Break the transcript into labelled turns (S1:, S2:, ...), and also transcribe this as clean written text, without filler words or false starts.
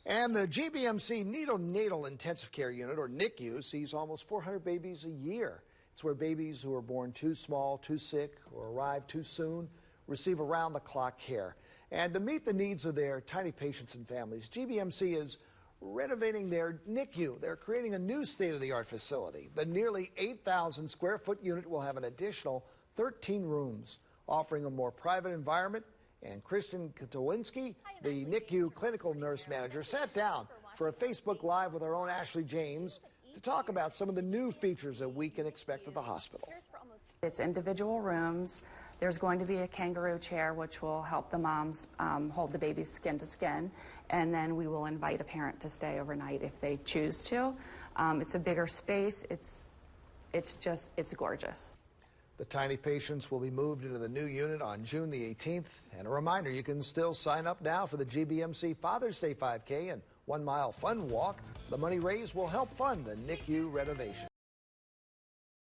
S1: And the GBMC Neonatal Intensive Care Unit, or NICU, sees almost 400 babies a year. It's where babies who are born too small, too sick, or arrive too soon receive around-the-clock care. And to meet the needs of their tiny patients and families, GBMC is renovating their NICU. They're creating a new state-of-the-art facility. The nearly 8,000 square foot unit will have an additional 13 rooms, offering a more private environment. And Kristen Katowinski, the NICU clinical nurse manager, sat down for a Facebook Live with our own Ashley James to talk about some of the new features that we can expect at the hospital.
S2: It's individual rooms. There's going to be a kangaroo chair, which will help the moms hold the babies skin to skin. And then we will invite a parent to stay overnight if they choose to. It's a bigger space. It's gorgeous.
S1: The tiny patients will be moved into the new unit on June the 18th. And a reminder, you can still sign up now for the GBMC Father's Day 5K and 1 mile fun walk. The money raised will help fund the NICU renovation.